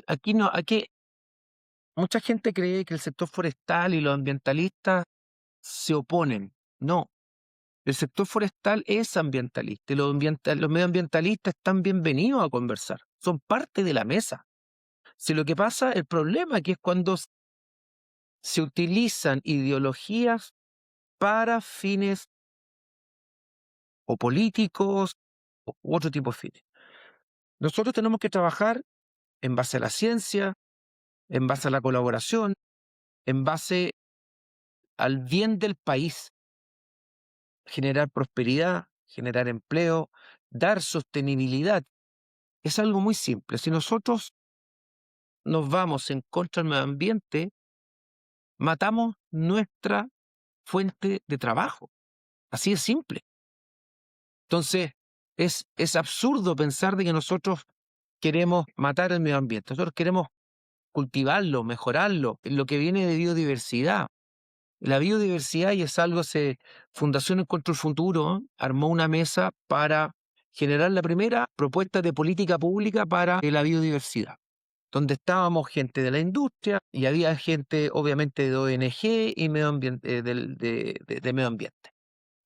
Aquí mucha gente cree que el sector forestal y los ambientalistas se oponen. No. El sector forestal es ambientalista y los medioambientalistas están bienvenidos a conversar, son parte de la mesa. Si lo que pasa, el problema aquí es cuando se utilizan ideologías para fines o políticos u otro tipo de fines. Nosotros tenemos que trabajar en base a la ciencia, en base a la colaboración, en base al bien del país, generar prosperidad, generar empleo, dar sostenibilidad. Es algo muy simple. Si nosotros nos vamos en contra del medio ambiente, matamos nuestra fuente de trabajo. Así es simple. Entonces, es absurdo pensar de que nosotros queremos matar el medio ambiente. Nosotros queremos cultivarlo, mejorarlo, lo que viene de biodiversidad. La biodiversidad, y es algo, Fundación Encuentro el Futuro armó una mesa para generar la primera propuesta de política pública para la biodiversidad, donde estábamos gente de la industria y había gente obviamente de ONG y medio ambiente, de medio ambiente.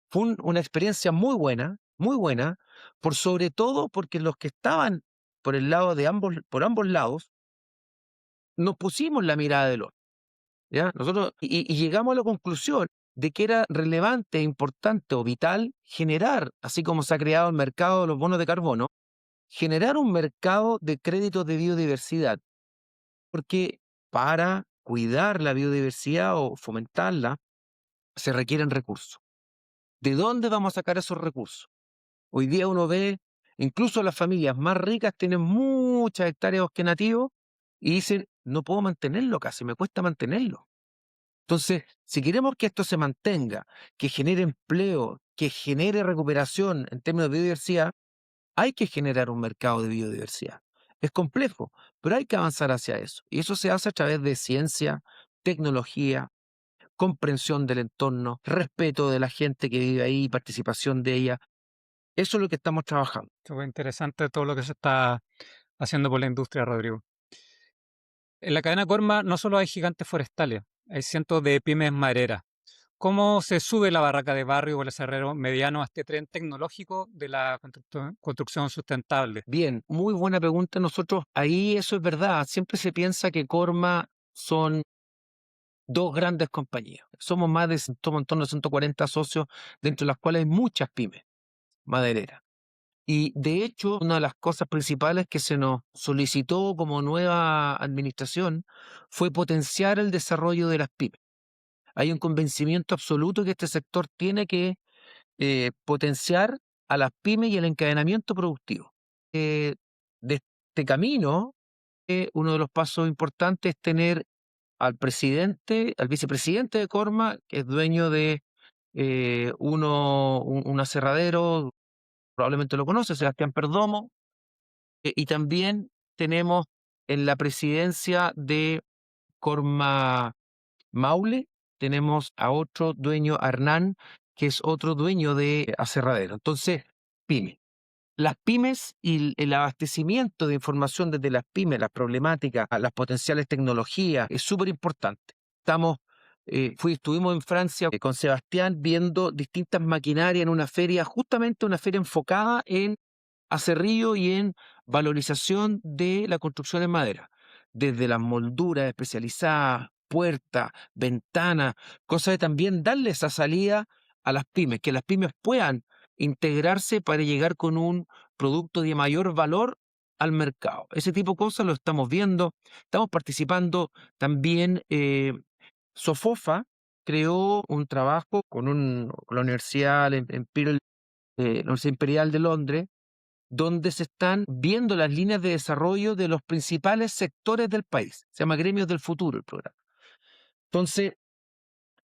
Fue una experiencia muy buena, por sobre todo porque los que estaban por el lado por ambos lados, nos pusimos la mirada del otro, ¿ya? Nosotros, y llegamos a la conclusión de que era relevante, importante o vital generar, así como se ha creado el mercado de los bonos de carbono, generar un mercado de créditos de biodiversidad porque para cuidar la biodiversidad o fomentarla se requieren recursos. ¿De dónde vamos a sacar esos recursos? Hoy día uno ve, incluso las familias más ricas tienen muchas hectáreas de bosque nativo y dicen, no puedo mantenerlo casi, me cuesta mantenerlo. Entonces, si queremos que esto se mantenga, que genere empleo, que genere recuperación en términos de biodiversidad, hay que generar un mercado de biodiversidad. Es complejo, pero hay que avanzar hacia eso. Y eso se hace a través de ciencia, tecnología, comprensión del entorno, respeto de la gente que vive ahí, participación de ella. Eso es lo que estamos trabajando. Súper interesante todo lo que se está haciendo por la industria, Rodrigo. En la cadena Corma no solo hay gigantes forestales, hay cientos de pymes madereras. ¿Cómo se sube la barraca de barrio o el aserradero mediano a este tren tecnológico de la construcción sustentable? Bien, muy buena pregunta. Nosotros ahí eso es verdad. Siempre se piensa que Corma son dos grandes compañías. Somos en torno a 140 socios, dentro de las cuales hay muchas pymes madereras. Y de hecho, una de las cosas principales que se nos solicitó como nueva administración fue potenciar el desarrollo de las pymes. Hay un convencimiento absoluto que este sector tiene que potenciar a las pymes y el encadenamiento productivo. De este camino, uno de los pasos importantes es tener al vicepresidente de Corma, que es dueño de un aserradero, probablemente lo conoce, Sebastián Perdomo, y también tenemos en la presidencia de Corma Maule, tenemos a otro dueño, a Hernán, que es otro dueño de aserradero. Entonces, pyme. Las pymes y el abastecimiento de información desde las pymes, las problemáticas, las potenciales tecnologías, es súper importante. Estuvimos en Francia con Sebastián viendo distintas maquinarias en una feria, justamente una feria enfocada en acerrío y en valorización de la construcción en madera, desde las molduras especializadas, puertas, ventanas, cosa de también darle esa salida a las pymes, que las pymes puedan integrarse para llegar con un producto de mayor valor al mercado. Ese tipo de cosas lo estamos viendo, estamos participando también. Sofofa creó un trabajo con la Universidad la Universidad Imperial de Londres, donde se están viendo las líneas de desarrollo de los principales sectores del país. Se llama Gremios del Futuro el programa. Entonces,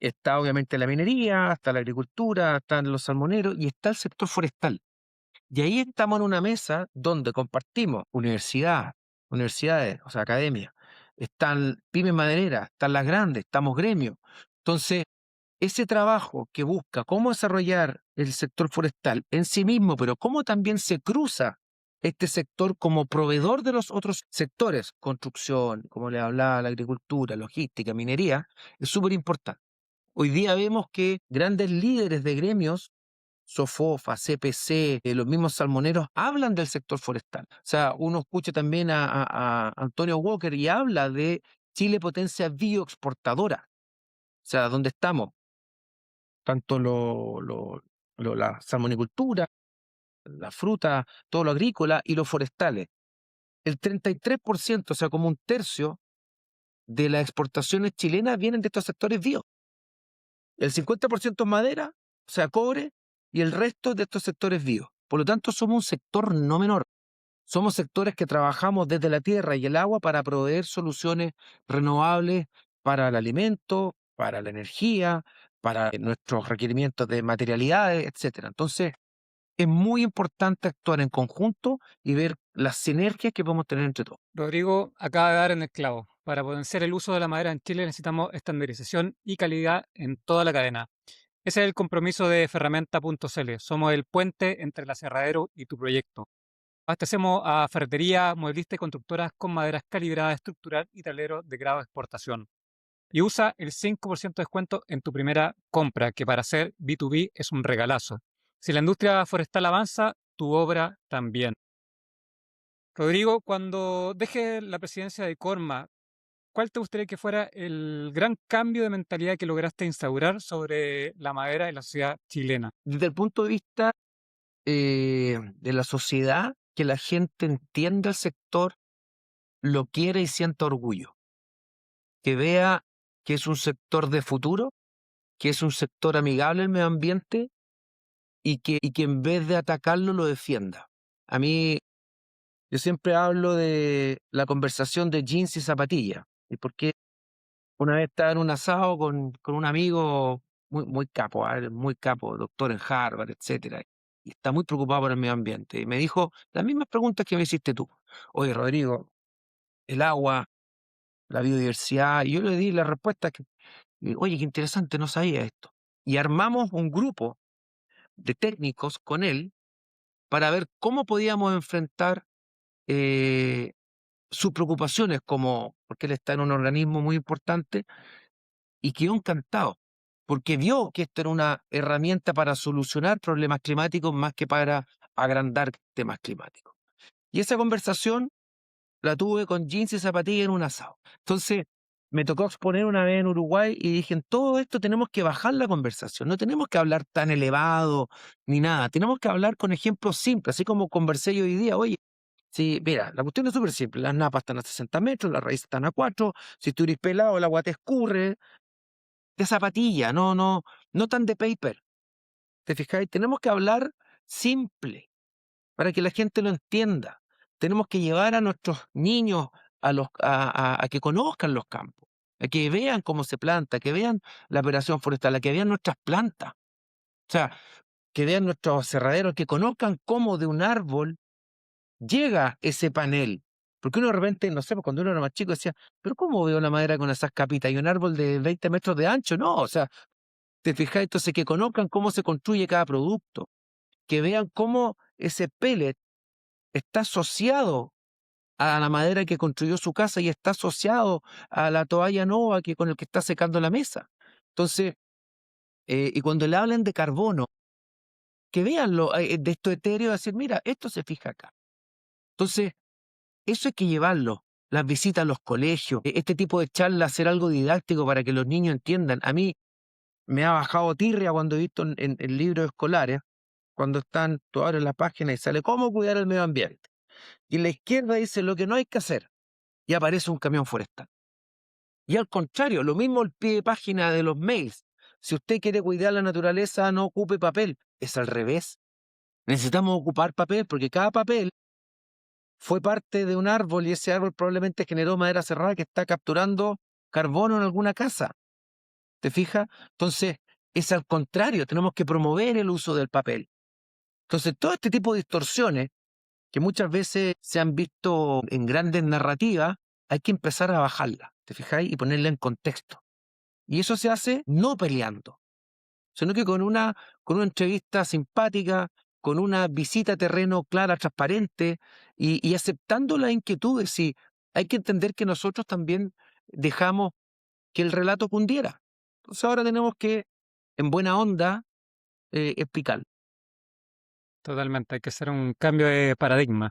está obviamente la minería, está la agricultura, están los salmoneros y está el sector forestal. Y ahí estamos en una mesa donde compartimos universidades, o sea, academias, están pymes madereras, están las grandes, estamos gremios. Entonces, ese trabajo que busca cómo desarrollar el sector forestal en sí mismo, pero cómo también se cruza este sector como proveedor de los otros sectores, construcción, como le hablaba, la agricultura, logística, minería, es súper importante. Hoy día vemos que grandes líderes de gremios, Sofofa, CPC, los mismos salmoneros, hablan del sector forestal. O sea, uno escucha también a Antonio Walker y habla de Chile potencia bioexportadora. O sea, ¿dónde estamos? Tanto la salmonicultura, la fruta, todo lo agrícola y los forestales. El 33%, o sea, como un tercio de las exportaciones chilenas vienen de estos sectores bio. El 50% es madera, o sea, cobre, y el resto de estos sectores bio. Por lo tanto, somos un sector no menor. Somos sectores que trabajamos desde la tierra y el agua para proveer soluciones renovables para el alimento, para la energía, para nuestros requerimientos de materialidades, etcétera. Entonces, es muy importante actuar en conjunto y ver las sinergias que podemos tener entre todos. Rodrigo acaba de dar en el clavo. Para potenciar el uso de la madera en Chile necesitamos estandarización y calidad en toda la cadena. Ese es el compromiso de Ferramenta.cl. Somos el puente entre el aserradero y tu proyecto. Abastecemos a ferretería, mueblistas y constructoras con maderas calibradas, estructural y tableros de grado de exportación. Y usa el 5% de descuento en tu primera compra, que para ser B2B es un regalazo. Si la industria forestal avanza, tu obra también. Rodrigo, cuando deje la presidencia de Corma, ¿cuál te gustaría que fuera el gran cambio de mentalidad que lograste instaurar sobre la madera en la sociedad chilena? Desde el punto de vista de la sociedad, que la gente entienda el sector, lo quiere y sienta orgullo, que vea que es un sector de futuro, que es un sector amigable al medio ambiente y que en vez de atacarlo lo defienda. A mí, yo siempre hablo de la conversación de jeans y zapatillas, y porque una vez estaba en un asado con un amigo muy capo, doctor en Harvard, etcétera, y está muy preocupado por el medio ambiente. Y me dijo las mismas preguntas que me hiciste tú. Oye, Rodrigo, el agua, la biodiversidad, y yo le di la respuesta oye, qué interesante, no sabía esto. Y armamos un grupo de técnicos con él para ver cómo podíamos enfrentar eh, sus preocupaciones, porque él está en un organismo muy importante y quedó encantado. porque vio que esto era una herramienta para solucionar problemas climáticos más que para agrandar temas climáticos. Y esa conversación la tuve con jeans y zapatillas en un asado. Entonces, me tocó exponer una vez en Uruguay y dije, en todo esto tenemos que bajar la conversación, no tenemos que hablar tan elevado ni nada, tenemos que hablar con ejemplos simples, así como conversé yo hoy día. Oye, sí, mira, la cuestión es súper simple, las napas están a 60 metros, las raíces están a 4, si tú eres pelado, el agua te escurre, de zapatilla, no tan de paper, ¿te fijáis? Tenemos que hablar simple para que la gente lo entienda. Tenemos que llevar a nuestros niños a que conozcan los campos, a que vean cómo se planta, que vean la operación forestal, a que vean nuestras plantas. O sea, que vean nuestros aserraderos, que conozcan cómo de un árbol llega ese panel. Porque uno de repente, no sé, pues, cuando uno era más chico decía, pero ¿cómo veo la madera con esas capitas y un árbol de 20 metros de ancho? No, o sea, ¿te fijas? Entonces, que conozcan cómo se construye cada producto, que vean cómo ese pellet está asociado a la madera que construyó su casa y está asociado a la toalla nova con el que está secando la mesa. Entonces, y cuando le hablen de carbono, que vean de esto etéreo, decir, mira, esto se fija acá. Entonces, eso hay que llevarlo. Las visitas a los colegios, este tipo de charlas, hacer algo didáctico para que los niños entiendan. A mí me ha bajado tirria cuando he visto en libros escolares, cuando tú abres la página y sale cómo cuidar el medio ambiente. Y en la izquierda dice lo que no hay que hacer. Y aparece un camión forestal. Y al contrario, lo mismo el pie de página de los mails. Si usted quiere cuidar la naturaleza, no ocupe papel. Es al revés. Necesitamos ocupar papel porque cada papel fue parte de un árbol y ese árbol probablemente generó madera cerrada que está capturando carbono en alguna casa. ¿Te fijas? Entonces, es al contrario, tenemos que promover el uso del papel. Entonces, todo este tipo de distorsiones que muchas veces se han visto en grandes narrativas, hay que empezar a bajarlas, ¿te fijáis? Y ponerla en contexto. Y eso se hace no peleando, sino que con una entrevista simpática, con una visita a terreno clara, transparente y aceptando las inquietudes. Y hay que entender que nosotros también dejamos que el relato cundiera. Entonces ahora tenemos que, en buena onda, explicar. Totalmente, hay que hacer un cambio de paradigma.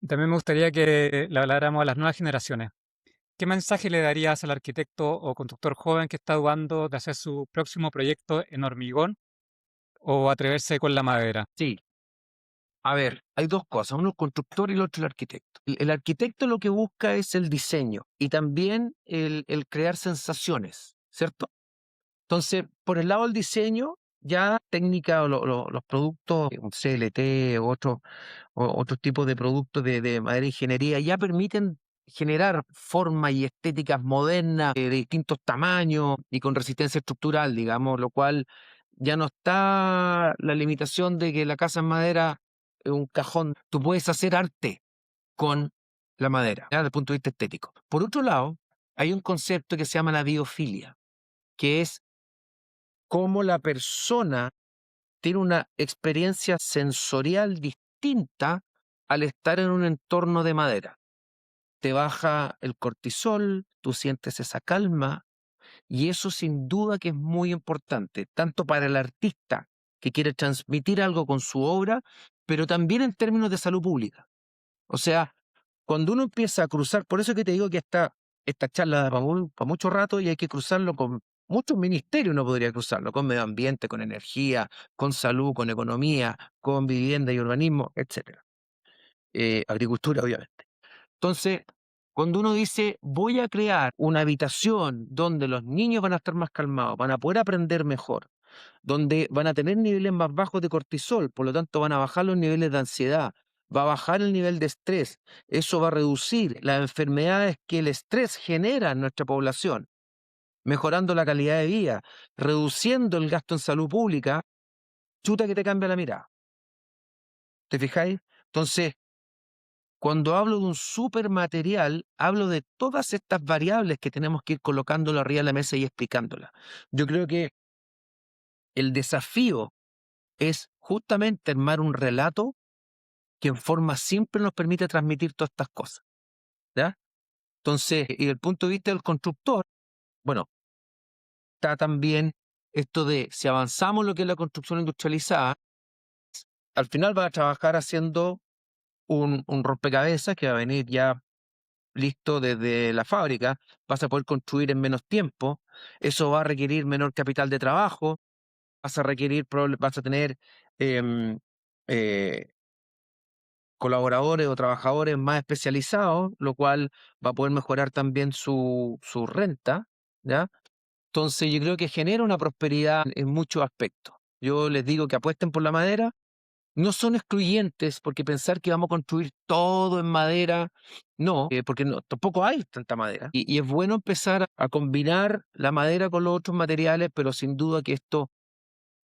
Y también me gustaría que le habláramos a las nuevas generaciones. ¿Qué mensaje le darías al arquitecto o constructor joven que está dudando de hacer su próximo proyecto en hormigón o atreverse con la madera? Sí. A ver, hay dos cosas, uno el constructor y el otro el arquitecto. El arquitecto lo que busca es el diseño y también el crear sensaciones, ¿cierto? Entonces, por el lado del diseño, ya técnica o los productos, un CLT o otros tipos de productos de madera de ingeniería, ya permiten generar formas y estéticas modernas de distintos tamaños y con resistencia estructural, digamos, lo cual ya no está la limitación de que la casa en madera es un cajón. Tú puedes hacer arte con la madera, ¿ya? Desde el punto de vista estético. Por otro lado, hay un concepto que se llama la biofilia, que es cómo la persona tiene una experiencia sensorial distinta al estar en un entorno de madera. Te baja el cortisol, tú sientes esa calma y eso sin duda que es muy importante, tanto para el artista que quiere transmitir algo con su obra, pero también en términos de salud pública. O sea, cuando uno empieza a cruzar, por eso que te digo que esta charla da para mucho rato y hay que cruzarlo con muchos ministerios, uno podría cruzarlo, con medio ambiente, con energía, con salud, con economía, con vivienda y urbanismo, etcétera. Agricultura, obviamente. Entonces, cuando uno dice, voy a crear una habitación donde los niños van a estar más calmados, van a poder aprender mejor, donde van a tener niveles más bajos de cortisol, por lo tanto van a bajar los niveles de ansiedad, va a bajar el nivel de estrés, eso va a reducir las enfermedades que el estrés genera en nuestra población, mejorando la calidad de vida, reduciendo el gasto en salud pública, chuta que te cambia la mirada. ¿Te fijáis? Entonces, cuando hablo de un supermaterial, hablo de todas estas variables que tenemos que ir colocándolo arriba de la mesa y explicándolas. Yo creo que el desafío es justamente armar un relato que en forma simple nos permite transmitir todas estas cosas, ¿ya? Entonces, y desde el punto de vista del constructor, bueno, está también esto de si avanzamos lo que es la construcción industrializada, al final vas a trabajar haciendo un rompecabezas que va a venir ya listo desde la fábrica, vas a poder construir en menos tiempo, eso va a requerir menor capital de trabajo, vas a tener em, eh, colaboradores o trabajadores más especializados, lo cual va a poder mejorar también su renta, ¿ya? Entonces yo creo que genera una prosperidad en muchos aspectos. Yo les digo que apuesten por la madera, no son excluyentes, porque pensar que vamos a construir todo en madera, no, porque tampoco hay tanta madera. Y es bueno empezar a combinar la madera con los otros materiales, pero sin duda que esto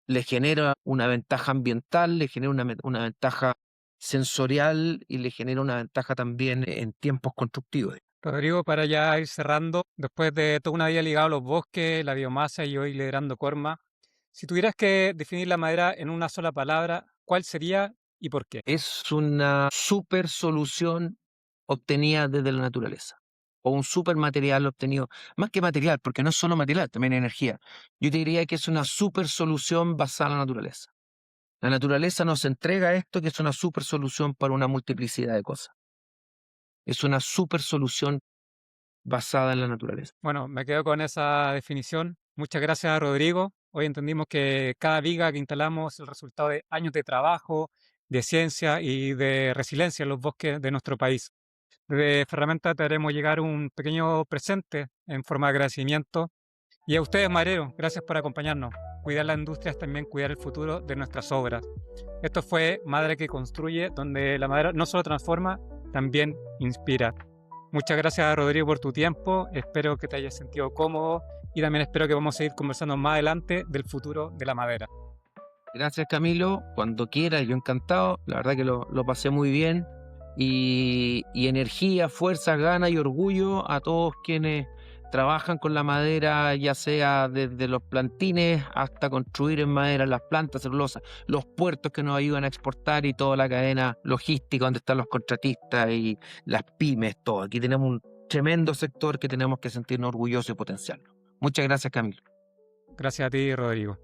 le genera una ventaja ambiental, le genera una ventaja sensorial y le genera una ventaja también en tiempos constructivos. Rodrigo, para ya ir cerrando, después de toda una vida ligado a los bosques, la biomasa y hoy liderando Corma, si tuvieras que definir la madera en una sola palabra, ¿cuál sería y por qué? Es una super solución obtenida desde la naturaleza, o un super material obtenido, más que material, porque no es solo material, también energía. Yo te diría que es una super solución basada en la naturaleza. La naturaleza nos entrega esto, que es una super solución para una multiplicidad de cosas. Es una super solución basada en la naturaleza. Bueno, me quedo con esa definición. Muchas gracias, Rodrigo. Hoy entendimos que cada viga que instalamos es el resultado de años de trabajo, de ciencia y de resiliencia en los bosques de nuestro país. Desde Ferramenta te haremos llegar un pequeño presente en forma de agradecimiento. Y a ustedes, madereros, gracias por acompañarnos. Cuidar la industria es también cuidar el futuro de nuestras obras. Esto fue Madera que Construye, donde la madera no solo transforma, también inspira. Muchas gracias, Rodrigo, por tu tiempo. Espero que te hayas sentido cómodo y también espero que vamos a seguir conversando más adelante del futuro de la madera. Gracias, Camilo. Cuando quieras, yo encantado. La verdad que lo pasé muy bien. Y energía, fuerza, ganas y orgullo a todos quienes trabajan con la madera, ya sea desde los plantines hasta construir en madera las plantas celulosas, los puertos que nos ayudan a exportar y toda la cadena logística donde están los contratistas y las pymes, todo. Aquí tenemos un tremendo sector que tenemos que sentirnos orgullosos y potenciarlo. Muchas gracias, Camilo. Gracias a ti, Rodrigo.